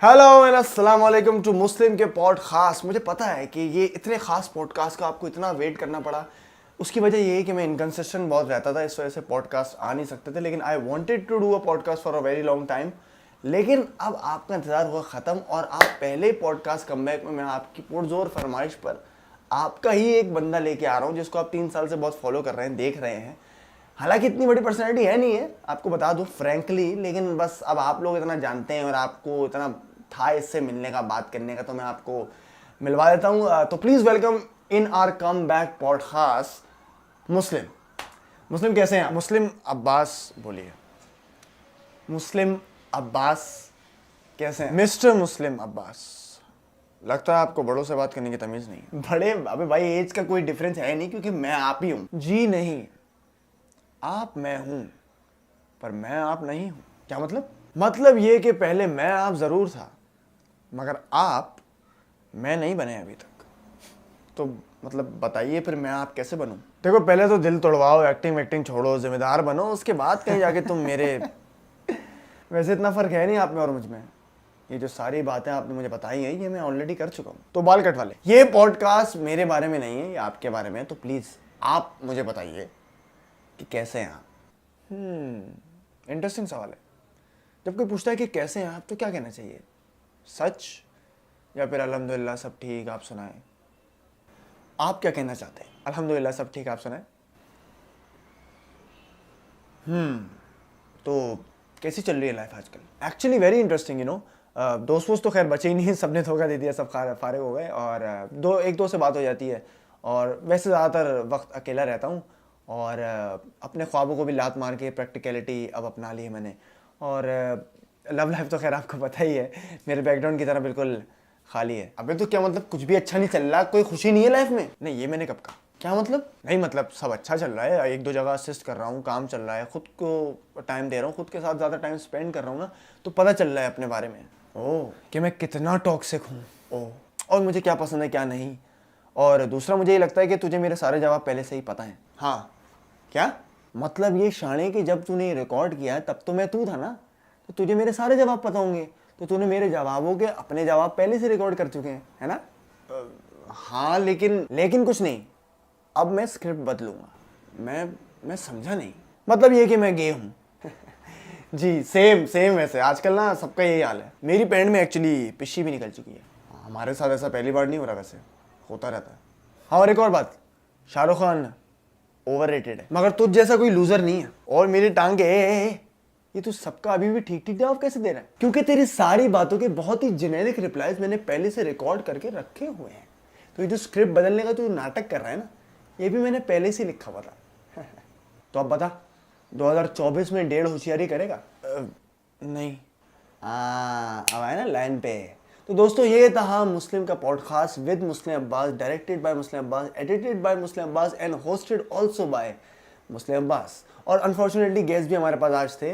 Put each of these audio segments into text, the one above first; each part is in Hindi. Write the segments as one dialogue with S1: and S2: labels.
S1: हेलो एंड अस्सलाम वालेकुम टू मुस्लिम के पॉडकास्ट। मुझे पता है कि ये इतने खास पॉडकास्ट का आपको इतना वेट करना पड़ा। उसकी वजह ये है कि मैं इनकंसिस्टेंट बहुत रहता था, इस वजह से पॉडकास्ट आ नहीं सकते थे। लेकिन I wanted to do a podcast for a very long time. लेकिन अब आपका इंतज़ार हुआ ख़त्म और आप पहले पॉडकास्ट कमबैक में मैं आपकी पुरजोर फरमाइश पर आपका ही एक बंदा लेके आ रहा हूँ जिसको आप 3 साल से बहुत फॉलो कर रहे हैं, देख रहे हैं। हालांकि इतनी बड़ी पर्सनैलिटी है नहीं है, आपको बता दूं फ्रैंकली, लेकिन बस अब आप लोग इतना जानते हैं और आपको इतना था इससे मिलने का, बात करने का, तो मैं आपको मिलवा देता हूं। तो please welcome in our come back podcast Muslim. Muslim कैसे हैं? मुस्लिम अब्बास बोलिए। मुस्लिम अब्बास कैसे हैं? मिस्टर मुस्लिम अब्बास। लगता है आपको बड़ों से बात करने की तमीज़ नहीं है। बड़े अबे भाई, एज का कोई डिफरेंस है नहीं, क्योंकि मैं आप ही हूँ। जी नहीं, आप मैं हूं पर मैं आप नहीं हूं। क्या मतलब? मतलब ये कि पहले मैं आप जरूर था मगर आप मैं नहीं बने अभी तक। तो मतलब बताइए फिर मैं आप कैसे बनूं? देखो, पहले तो दिल तोड़वाओ, एक्टिंग वैक्टिंग छोड़ो, जिम्मेदार बनो, उसके बाद कहीं जाके तुम मेरे वैसे इतना फर्क है नहीं आप में और मुझ में। ये जो सारी बातें आपने मुझे बताई हैं ये मैं ऑलरेडी कर चुका हूं। तो बाल कट वाले, ये पॉडकास्ट मेरे बारे में नहीं है, ये आपके बारे में है। तो प्लीज आप मुझे बताइए कि कैसे हैं आप। इंटरेस्टिंग सवाल है। जब कोई पूछता है कि कैसे हैं आप, तो क्या कहना चाहिए? सच या फिर अल्हम्दुलिल्लाह सब ठीक, आप सुनाएं? आप क्या कहना चाहते हैं? अल्हम्दुलिल्लाह सब ठीक, आप सुनाएं? तो कैसी चल रही है लाइफ आजकल? Actually very interesting, you know. दोस्त वोस्त तो खैर बचे ही नहीं, सबने धोखा दे दिया, सब फारिग हो गए। और एक दो से बात हो जाती है। और वैसे ज़्यादातर वक्त अकेला रहता हूँ और अपने ख्वाबों को भी लात मार के प्रैक्टिकलिटी अब अपना ली है मैंने। और लव लाइफ तो खैर आपको पता ही है, मेरे बैकग्राउंड की तरह बिल्कुल खाली है। अबे तो क्या मतलब कुछ भी अच्छा नहीं चल रहा? कोई खुशी नहीं है लाइफ में? नहीं, ये मैंने कब कहा? क्या मतलब? नहीं मतलब सब अच्छा चल रहा है, एक दो जगह असिस्ट कर रहा हूँ, काम चल रहा है, खुद को टाइम दे रहा हूँ, खुद के साथ ज़्यादा टाइम स्पेंड कर रहा हूँ ना, तो पता चल रहा है अपने बारे में। ओह, कि मैं कितना टॉक्सिक हूँ। ओह, और मुझे क्या पसंद है क्या नहीं। और दूसरा, मुझे ये लगता है कि तुझे मेरे सारे जवाब पहले से ही पता है। हाँ। क्या मतलब? ये शाणे कि जब तूने रिकॉर्ड किया तब तो मैं तू था ना, तो तुझे मेरे सारे जवाब पता होंगे, तो तूने मेरे जवाबों के अपने जवाब पहले से रिकॉर्ड कर चुके हैं, है ना? हाँ, लेकिन कुछ नहीं, अब मैं स्क्रिप्ट बदलूंगा। मैं समझा नहीं। मतलब ये कि मैं गे हूँ। जी सेम। वैसे आजकल ना सबका यही हाल है। मेरी पैंट में एक्चुअली पिशी भी निकल चुकी है। हमारे साथ ऐसा पहली बार नहीं हो रहा, वैसे होता रहता है। हाँ, और एक और बात, शाहरुख खान ओवररेटेड है, मगर तुझ जैसा कोई लूजर नहीं है। और मेरी टांग के ये तू सबका अभी भी ठीक ठीक जवाब कैसे दे रहा है? क्योंकि तेरी सारी बातों के बहुत ही जेनेरिक रिप्लाईज मैंने पहले से रिकॉर्ड करके रखे हुए हैं। तो ये जो स्क्रिप्ट बदलने का तू नाटक कर रहा है ना, ये भी मैंने पहले से लिखा हुआ था। तो अब बता, 2024 में 1.5 होशियारी करेगा? नहीं। अब आए ना लाइन पे। तो दोस्तों, ये था मुस्लिम का podcast with Muslim Abbas, directed by Muslim Abbas, edited by Muslim Abbas and hosted also by मुस्लिम अब्बास। और अनफॉर्चुनेटली गेस्ट भी हमारे पास आज थे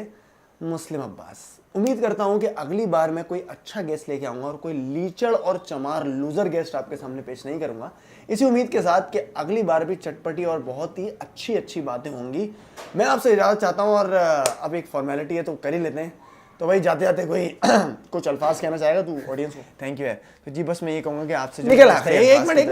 S1: मुस्लिम अब्बास। उम्मीद करता हूँ कि अगली बार मैं कोई अच्छा गेस्ट लेके आऊँगा और कोई लीचड़ और चमार लूजर गेस्ट आपके सामने पेश नहीं करूँगा। इसी उम्मीद के साथ कि अगली बार भी चटपटी और बहुत ही अच्छी बातें होंगी। मैं आपसे इजाज़त चाहता हूँ और अब एक फॉर्मेलिटी है तो कर ही लेते हैं। तो भाई जाते जाते कोई कुछ अल्फाज कहना चाहेगा तू ऑडियंस को? थैंक यू है। तो जी बस मैं ये कहूँगा कि आपसे निकल आते हैं। एक मिनट